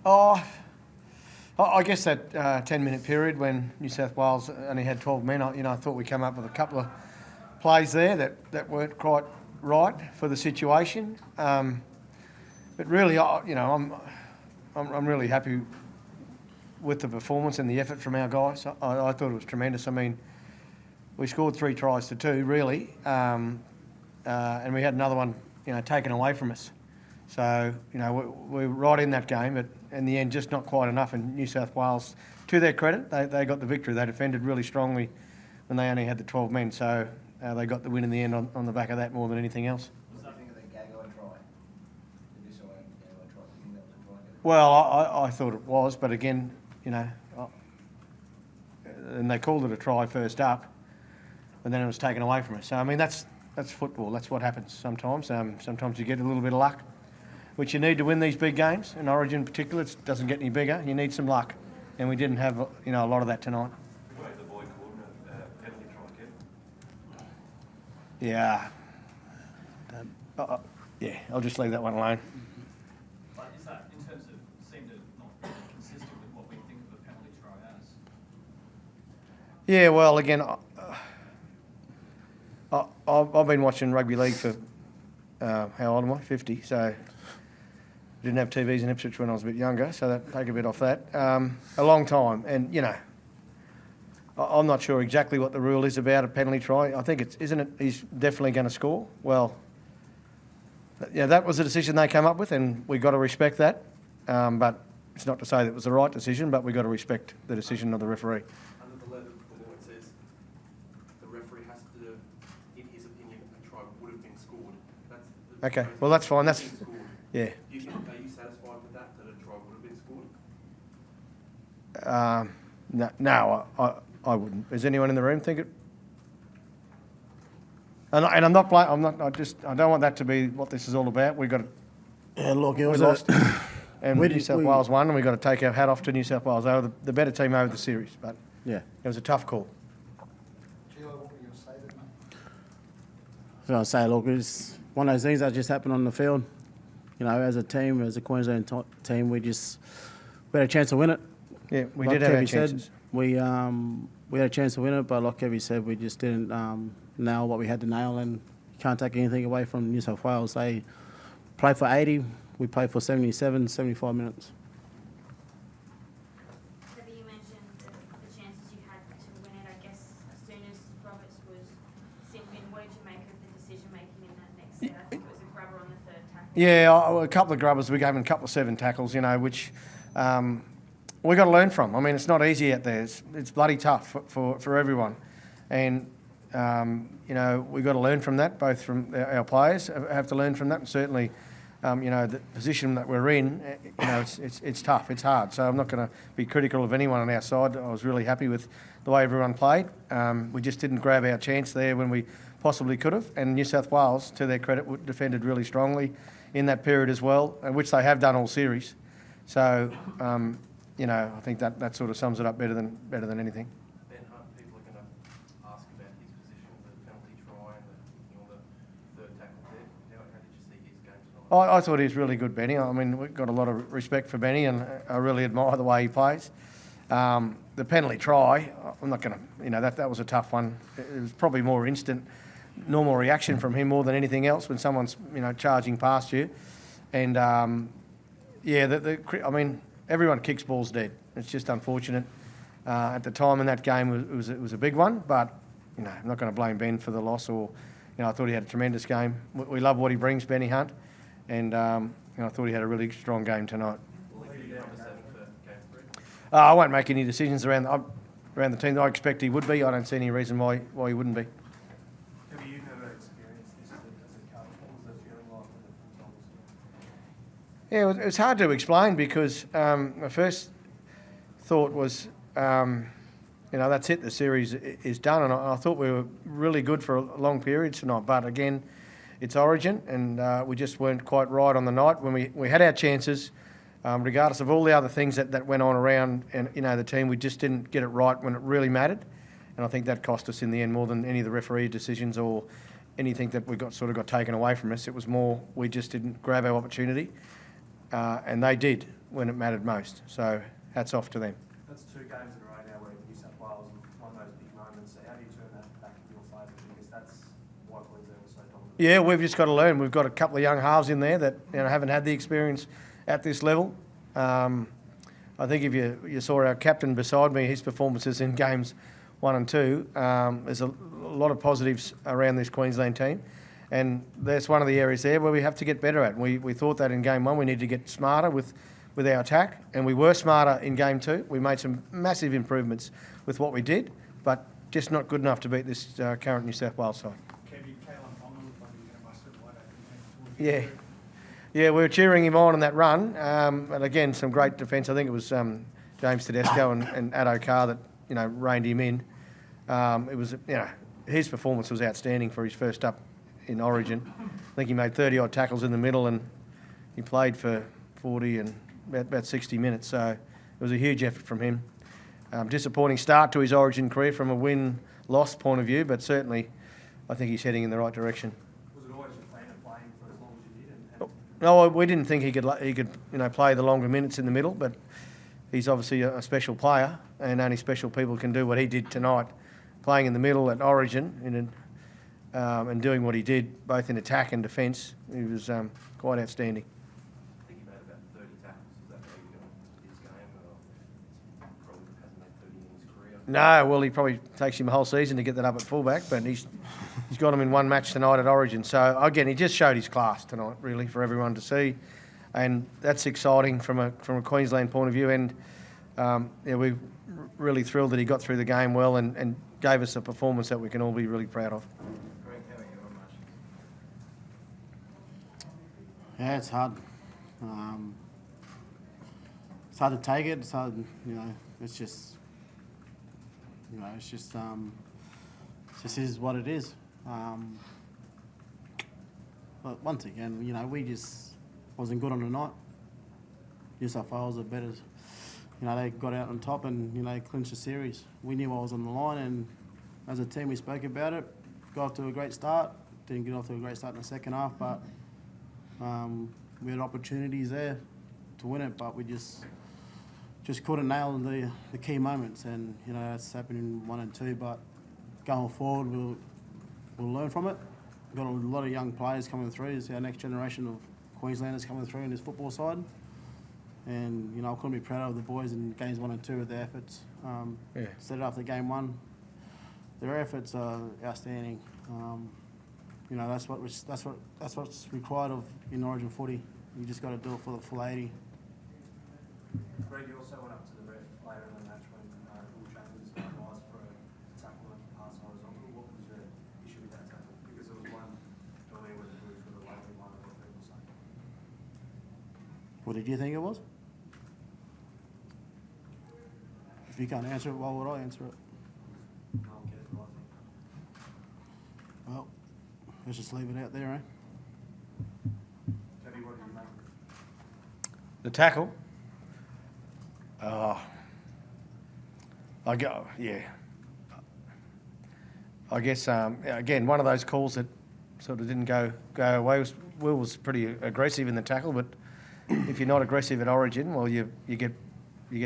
Oh, I guess that 10-minute period when New South Wales only had 12 men, I thought we came up with a couple of plays there that weren't quite right for the situation. But really, I'm really happy with the performance and the effort from our guys. I thought it was tremendous. I mean, we scored 3 tries to 2, really, and we had another one, taken away from us. So, we're right in that game, but in the end, just not quite enough. And New South Wales, to their credit, they got the victory. They defended really strongly when they only had the 12 men. So they got the win in the end on the back of that more than anything else. Was nothing of the Gago try? Well, I thought it was, but again, and they called it a try first up, and then it was taken away from us. So, I mean, that's football. That's what happens sometimes. Sometimes you get a little bit of luck, which you need to win these big games. In Origin in particular, it doesn't get any bigger. You need some luck, and we didn't have a lot of that tonight. The boy called a penalty try, Kev. Yeah. Yeah, I'll just leave that one alone. But is that, in terms of, seemed to not be consistent with what we think of a penalty try as? Yeah, well, again, I've been watching rugby league for, how old am I? 50, so didn't have TVs in Ipswich when I was a bit younger, so that take a bit off that. A long time, and, I'm not sure exactly what the rule is about a penalty try. I think isn't it, he's definitely going to score? Well, that was a decision they came up with, and we've got to respect that. But it's not to say that it was the right decision, but we've got to respect the decision of the referee. Under the letter of the law, it says the referee has to, in his opinion, a try would have been scored. Okay, well, that's fine. That's, yeah. Are you satisfied with that a try would have been scored? No, I wouldn't. Does anyone in the room think it? And I'm not. I don't want that to be what this is all about. We've got to. Yeah, look, it We was lost, and New South Wales won, and we've got to take our hat off to New South Wales. They were the better team over the series, but yeah, it was a tough call. Gio, what were you going to say then, mate? So I say, look, it's one of those things that just happened on the field. As a team, as a Queensland team, we had a chance to win it. Yeah, we Like did have our Kevy said, chances. we had a chance to win it, but like Kevy said, we just didn't nail what we had to nail, and you can't take anything away from New South Wales. They played for 80, we played for 77, 75 minutes. Debbie, you mentioned the chances you had to win it. I guess as soon as Roberts was sent in, what did you make of the decision making in that next set? I think it was a grubber on the 3rd tackle. Yeah, a couple of grubbers. We gave him a couple of 7 tackles, which we got to learn from. I mean, it's not easy out there. It's bloody tough for everyone, and we've got to learn from that. Both from our players have to learn from that, and certainly, the position that we're in, it's tough. It's hard. So I'm not going to be critical of anyone on our side. I was really happy with the way everyone played. We just didn't grab our chance there when we possibly could have. And New South Wales, to their credit, defended really strongly in that period as well, which they have done all series. So. I think that sort of sums it up better than anything. Ben Hunt, people are going to ask about his position, the penalty try and the 3rd tackle there. How did you see his game tonight? I thought he was really good, Benny. I mean, we've got a lot of respect for Benny, and I really admire the way he plays. The penalty try, I'm not going to, that was a tough one. It was probably more instant, normal reaction from him more than anything else when someone's, charging past you. And, I mean, everyone kicks balls dead. It's just unfortunate. At the time in that game, it was a big one, but I'm not going to blame Ben for the loss. Or, I thought he had a tremendous game. We love what he brings, Benny Hunt, and I thought he had a really strong game tonight. Will he be down to 7 for game 3? I won't make any decisions around the team. I expect he would be. I don't see any reason why he wouldn't be. Have you never experienced this as a coach? What was the feeling like when the full time was? Yeah, it's hard to explain because my first thought was, that's it, the series is done. And I thought we were really good for a long period tonight. But again, it's Origin, and we just weren't quite right on the night. When we had our chances, regardless of all the other things that went on around and, the team, we just didn't get it right when it really mattered. And I think that cost us in the end more than any of the referee decisions or anything that we got taken away from us. It was more we just didn't grab our opportunity. And they did. when it mattered most. So hats off to them. That's 2 games in a row now where New South Wales have won those big moments. So how do you turn that back in your favour? Because that's why Queensland was so dominant. Yeah, we've just got to learn. We've got a couple of young halves in there that haven't had the experience at this level. I think if you saw our captain beside me, his performances in games 1 and 2, there's a lot of positives around this Queensland team. And that's one of the areas there where we have to get better at. We thought that in game 1 we need to get smarter with our attack, and we were smarter in game 2. We made some massive improvements with what we did, but just not good enough to beat this current New South Wales side. Yeah. Yeah, we were cheering him on that run, and again, some great defence. I think it was James Tedesco and Addo Carr that reined him in. It was his performance was outstanding for his first up in Origin. I think he made 30 odd tackles in the middle, and he played for 40 and about 60 minutes. So it was a huge effort from him. Disappointing start to his Origin career from a win-loss point of view, but certainly I think he's heading in the right direction. Was it always your plan of playing for as long as you did? And No, we didn't think he could play the longer minutes in the middle, but he's obviously a special player, and only special people can do what he did tonight, playing in the middle at Origin and doing what he did both in attack and defence. He was quite outstanding. I think he made about 30 tackles. Is that how you're going his game? Or probably hasn't made 30 in his career. No, well, he probably takes him a whole season to get that up at fullback, but he's got him in one match tonight at Origin. So again, he just showed his class tonight, really, for everyone to see, and that's exciting from a Queensland point of view. And we're really thrilled that he got through the game well and gave us a performance that we can all be really proud of. Greg, how are you on much? Yeah, it's hard. It's hard to take it. It's hard, it's just, it's just is what it is. But once again, we just wasn't good on the night. New South Wales are better. They got out on top and, clinched the series. We knew what was on the line, and as a team we spoke about it, got off to a great start. Didn't get off to a great start in the second half, but we had opportunities there to win it, but we just couldn't nail the key moments, and, that's happened in 1 and 2, but going forward we'll learn from it. We've got a lot of young players coming through. It's our next generation of Queenslanders coming through in this football side. And, I couldn't be prouder of the boys in games 1 and 2 with their efforts. Set it after game 1. Their efforts are outstanding. That's what's required of in Origin footy. You just got to do it for the full 80. Greg, you also went up to the ref later in the match when Will Chambers advised for a tackle and pass horizontal. What was your issue with that tackle? Because there was one earlier with the Blues with a lovely one of what people say. What did you think it was? If you can't answer it, why would I answer it? No one cares what I think. Well, let's just leave it out there, eh? Debbie, what do you make? The tackle. I guess again, one of those calls that sort of didn't go away. Will was pretty aggressive in the tackle, but if you're not aggressive at Origin, well, you get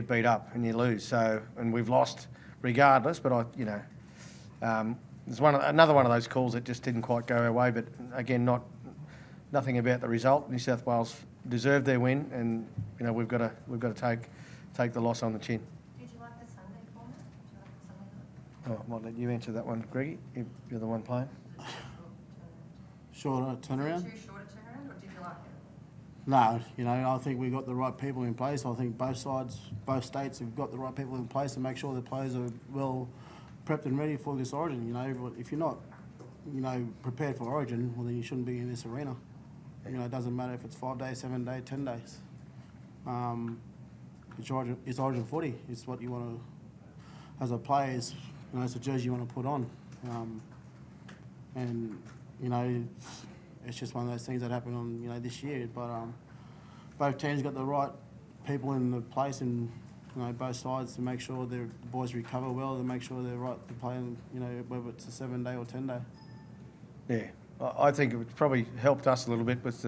beat up and you lose. So, and we've lost regardless. But there's another one of those calls that just didn't quite go our way. But again, nothing about the result. New South Wales deserved their win, and we've got to take the loss on the chin. Did you like the Sunday format? Did you like the Sunday night? I might let you answer that one, Greggy. You're the one playing. Shorter turnaround? Too short a turnaround, or did you like it? No, I think we got the right people in place. I think both states have got the right people in place to make sure the players are well prepped and ready for this Origin. If you're not, prepared for Origin, well, then you shouldn't be in this arena. It doesn't matter if it's 5 days, 7 days, 10 days. It's Origin footy. It's what you want to, as a player, it's a jersey you want to put on. It's just one of those things that happened on, this year. But both teams got the right people in the place, and both sides to make sure the boys recover well, to make sure they're right to play. Whether it's a 7 day or 10 day. Yeah, I think it probably helped us a little bit with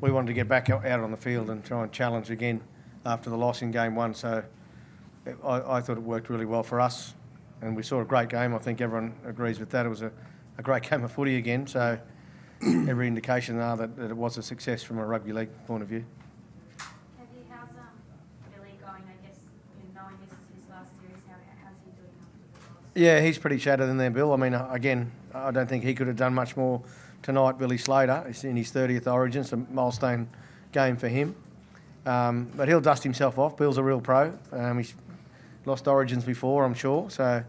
we wanted to get back out on the field and try and challenge again after the loss in game 1. So I thought it worked really well for us, and we saw a great game. I think everyone agrees with that. It was a great game of footy again. So every indication now that it was a success from a rugby league point of view. How's Billy going? I guess knowing this is his last series, how's he doing after the loss? Yeah, he's pretty shattered in there, Bill. I mean, again, I don't think he could have done much more tonight. Billy Slater, he's in his 30th Origin, it's a milestone game for him. But he'll dust himself off. Bill's a real pro. He's lost Origins before, I'm sure. So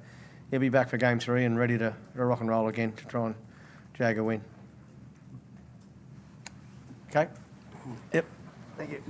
he'll be back for game 3 and ready to rock and roll again to try and jag a win. Okay? Yep. Thank you.